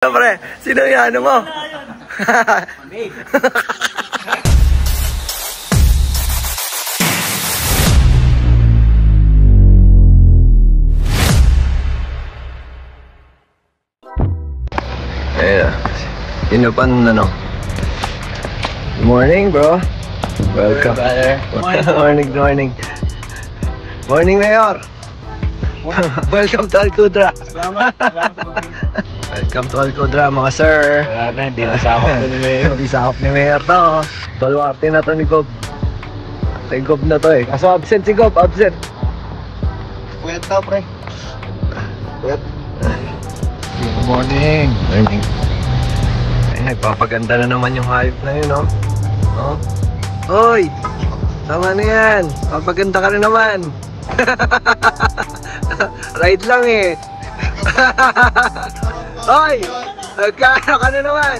Pre, sino yung ano mo? Ayan. Sino pa ano? Good morning, bro. Welcome. Morning, morning. Morning, Mayor. Welcome to Alcudra. Welcome to Alcudra, mga sir. Wala na, hindi nasakop ni Mayor. Hindi sakop ni Mayor to. Tolwarte na to ni Gob. Si Gob na to eh. Kaso absent si Gob, absent. Puyat daw, pre. Puyat. Good morning. Morning. Ay, nagpapaganda na naman yung hayop na yun, no? Oh. Hoy! Tama na yan. Papaganda ka rin naman. Ride lang eh. Hoy! Nagkano ka na naman.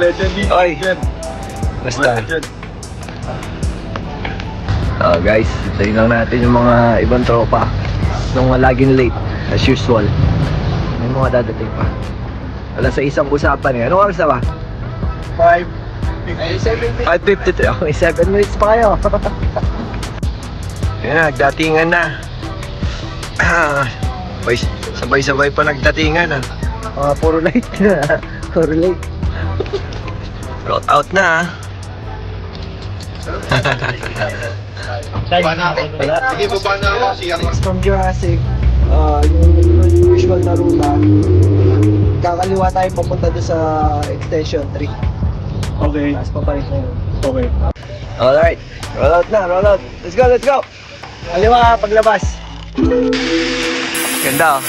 Legend dito. Hoy! Basta. Oh guys, tayo lang natin yung mga ibang tropa nung laging late as usual. May mga dadating pa. Wala sa isang usapan eh. Anong oras na ba? 5:53. Okay, 7 minutes pa kayo. Yan na, nagdatingan na. Sabay-sabay pa nagdatingan ah. Puro late na. Puro late. Roll out na. Sige, baba na ako siya. From Jurassic, yung visual na ruta, kakaliwa tayo papunta doon sa extension 3. Okay. Taas pa rin na yun. Okay. Alright, roll out na, roll out. Let's go, let's go! Kaliwa, paglabas. Ganda oh.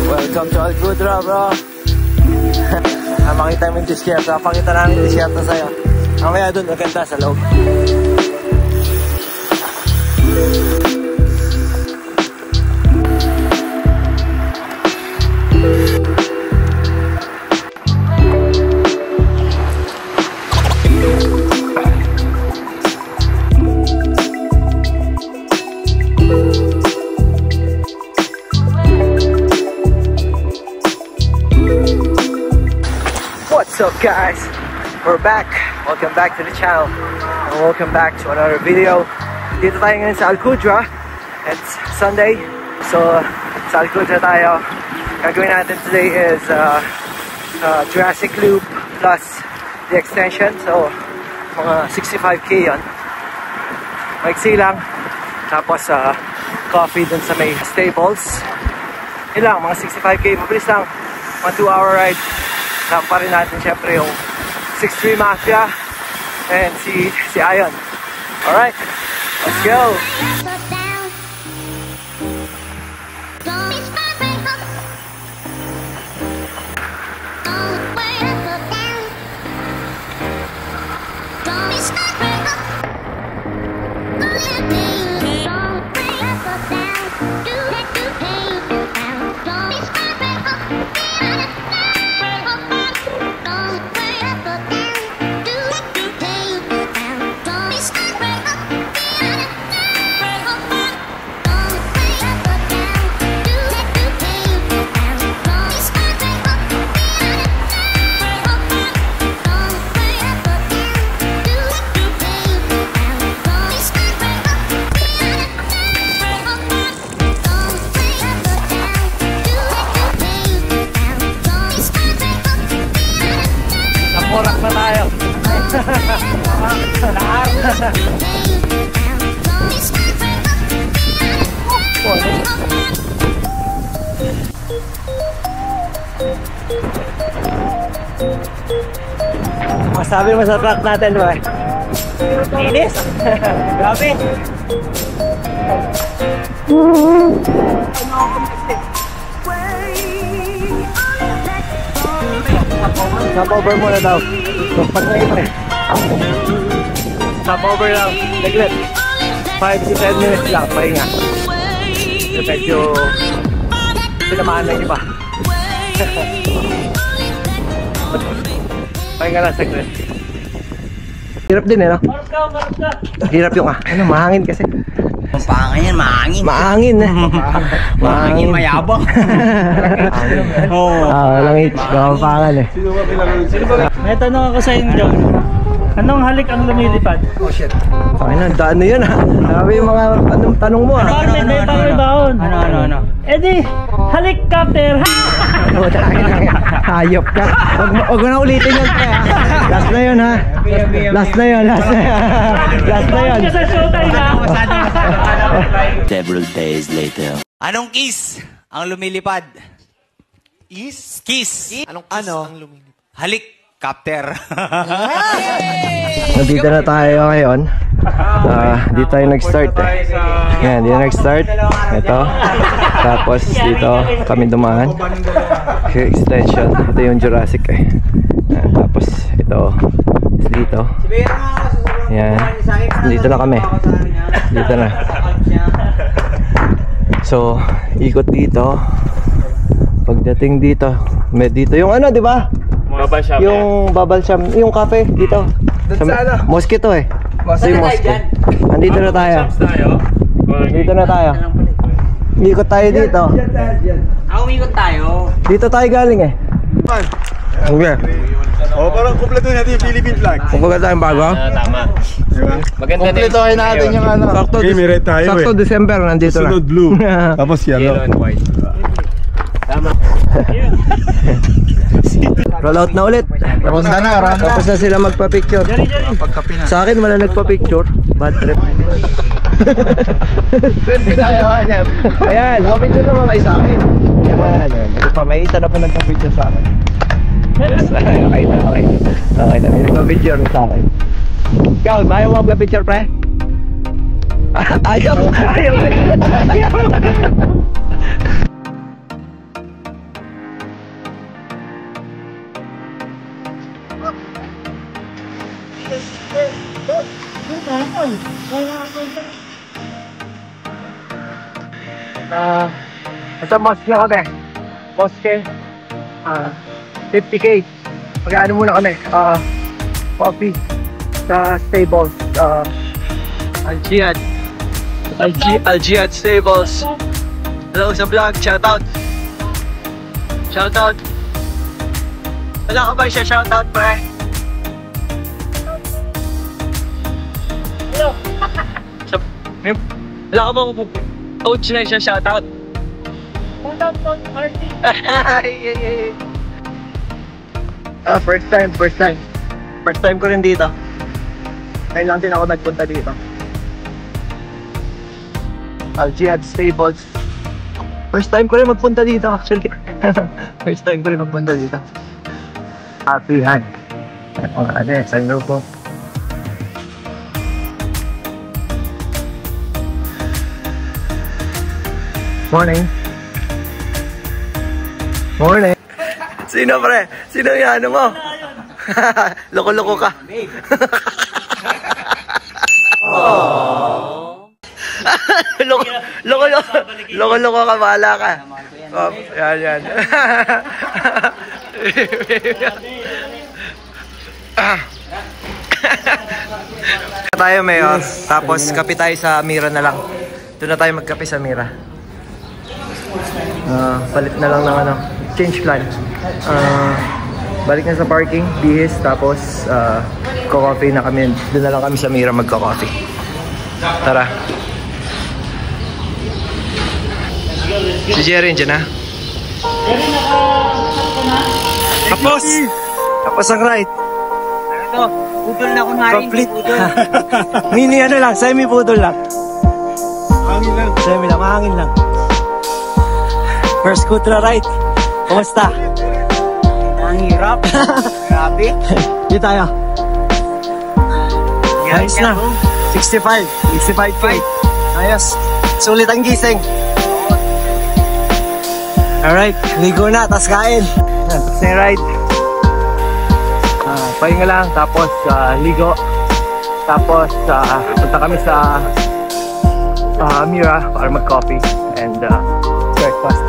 Welcome to Alcudra, bro. Makita mo yung disyerto. Pakita namin yung disyerto sa'yo. Mamaya dun, maganda sa loob. What's up guys, we're back. Welcome back to the channel and welcome back to another video. Dito tayo ngayon sa Alcudra. It's Sunday, so sa Alcudra tayo. Gagawin natin today is Jurassic Loop plus the extension, so mga 65k yon. Maiksi lang, tapos coffee dun sa may Staples. Ilang, mga 65k, mabilis lang, mga 2-hour ride. Kasama pa rin natin syempre yung 6'3 Mafia and si Ion. Alright, let's go! Naporak na tayo. Masabi mo sa truck natin, boy. Linis. Grabe. Stop over muna daw. Pag-try pa rin. Stop over lang. Leglet. 5 to 10 minutes lang. Pahinga. Medyo tinamaan na yung iba. Pahinga lang saglit. Hirap din eh, no? Hirap yung ano, mahangin kasi. Pangangin yan, maangin. Maangin eh. Maangin, mayabang. Oo. Langit, mapangan eh. May tanong ako sa inyo. Anong halik ang lumilipad? Oh shit. Ano yun ha? Sabi yung mga tanong mo ha? May baon. Ano? Eh di, helicopter. Hayop ka. Huwag mo na ulitin yun. Last na yun ha? Last na yun. Kasi showtime na. Several days later. Anong kiss ang lumilipad? Kiss. Anong kiss ang lumilipad? Helicopter. Nandito na tayo ngayon. Dito tayo nag-start eh. Yan, dito nag-start. Ito. Tapos dito kami dumaan. Extension. Ito yung Jurassic eh. Tapos ito. Dito. Yan. Dito na kami. Dito na. So, ikot dito. Pagdating dito, may dito yung ano, di ba? Bubble shop. Yung bubble shop, yung cafe dito. Sa Mosquito eh. Sa Mosquito. Andito na tayo. Dito na tayo. Ikot tayo dito. Umikot tayo. Dito tayo galing eh. Okay. Parang kumpleto natin yung Philippine flag. Kung baga tayong bago. Tama. Diba? Maganda din. Kumpleto natin yung ano. May red tayo Sakto December nandito na. Sunod blue. Tapos yellow. and white. Roll out na ulit. Tapos na. Tapos na sila magpa-picture. Sa akin wala nagpa-picture. Bad trip. Ayan, picture naman kayo sa akin. Ayan. May isa na po nagpa-picture sa akin. Okay na. Okay na. May nagpa-picture sa akin. Ikaw, ayaw mo magpa-picture, pre? Ayaw. Ito mosque na kami. Mosque. 50k. Mag-ano muna kami. Coffee. Sa Stables. Al-Jihad. Al-Jihad Stables. Hello sa vlog. Shoutout. Shoutout. Wala ka ba siya shoutout, pre? Hello. Wala ka ba coach na siya shoutout? Shoutout coach Marty. First time. First time ko rin dito. Ngayon lang din ako nagpunta dito. Al-Jihad Stables. First time ko rin magpunta dito actually. First time ko rin magpunta dito. Happy-han. Sa grupo. Morning. Sino pre? Sino yung ano mo? Loko-loko ka. Loko-loko ka, bahala ka. Oh, yan. Tayo Mayor, tapos kape tayo sa Mira na lang. Doon na tayo magkape sa Mira. Palit na lang ng ano, change plan. Balik na sa parking, bihis, tapos co-coffee na kami. Doon na lang kami sa Mira magko-coffee. Tara. Si Jerry dyan ha? Tapos ang ride. Ito, pudol na kunwari. Complete. Mini ano lang, semi-pudol lang. Hangin lang. Semi lang, mahangin lang. First scooter ride. Kumusta? Ang hirap. Grabe. Di tayo. Ayos na. 65K. Ayos. Sulit ang gising. Alright, ligo na, tas kain. Tapos na yung ride. Pahinga lang, tapos ligo. Tapos punta kami sa Mira para mag-coffee and breakfast.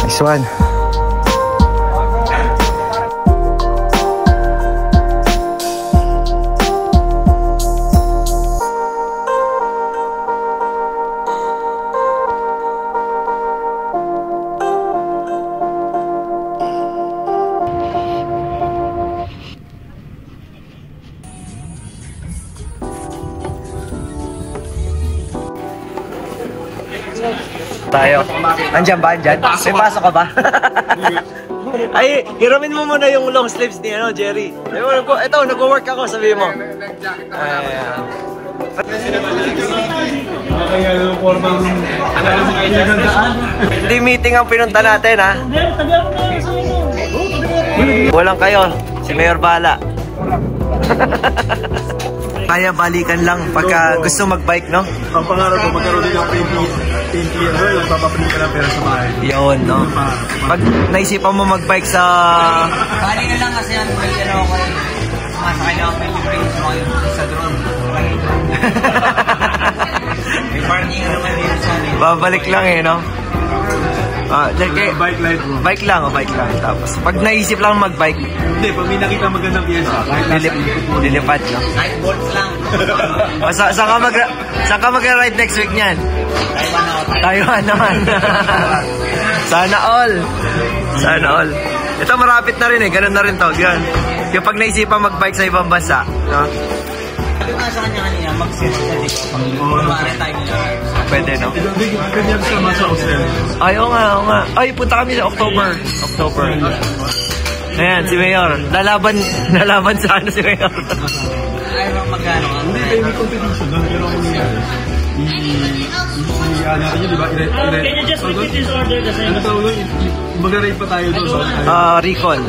Nice one. tayo. Andyan ba? Andyan? May pasok ka ba? Ay, hiramin mo muna yung long sleeves ni Jerry. Ito, nag-work ako, sabi mo. Hindi meeting ang pinunta natin, ha? Walang kayo, si Mayor Bala. Kaya balikan lang pagka gusto mag-bike, no? Ang pangarap ko, magkaroon din ng 20 years old, nagpapaprint ka ng pera sa bahay. Yun, no? Pag naisipan mo mag-bike sa... Balikan lang kasi yan, may ano ko yun. Masakay na ako may libre sa drone. May parking naman dito sa amin. Babalik lang eh, no? Bike life, bro. Bike lang. Tapos, pag naisip lang mag-bike, Hindi, pag may nakita magandang pyesa, kahit lilipad, no? Night bolts lang. Saan ka mag-ride next week niyan? Taiwan naman. Sana all. Ito marapit na rin eh, ganun na rin to. Yan. Yung pag naisipan mag-bike sa ibang bansa, no? Sabi ko nga sa kanya kanina, mag-sit ka dito. Pag-uwari tayo nila. Pwede, no? Ganyan sama sa Australia. Ay, oo nga. Ay, punta kami sa October. Ayan, si Mayor. Lalaban sa ano si Mayor. Ayaw lang magkano ka. Hindi, may competition doon, pero kung nangyari, natin yun, di ba? Can you just repeat this order kasi? Ano tawag doon? Mag-ride pa tayo doon. Recon.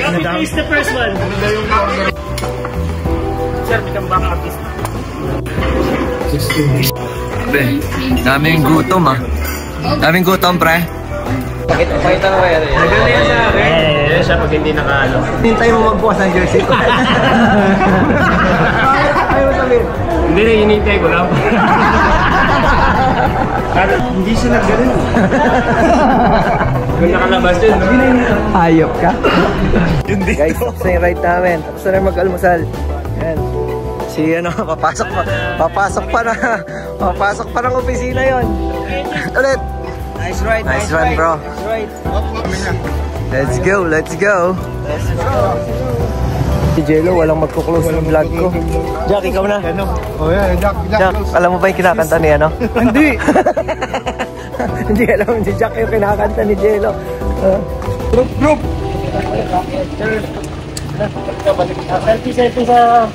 Who is the first one? Sir, become back artist. Daming gutom, pre. Pakita mo kaya rin. Naganda yan sa akin. Siya pag hindi nakaano. Hintay mo magbukas ng jersey. Ayaw mo sabihin. Hindi na, hinintay ko lang. Hindi siya nagganon. Kung nakalabas yun. Hayop ka. Guys, tapos na yung ride namin. Tapos na rin mag-almusal. Ayan. Si papasok pa ng opisina yon. Ulit. Nice ride, Nice run, bro. Let's go. Si Jello, walang magkuklose ng vlog ko. Jack, ikaw na. Oh yeah, Jack. Alam mo ba yung kinakanta ni ano? Hindi. Hindi alam si Jack yung kinakanta ni Jello. Group. Selfie sa...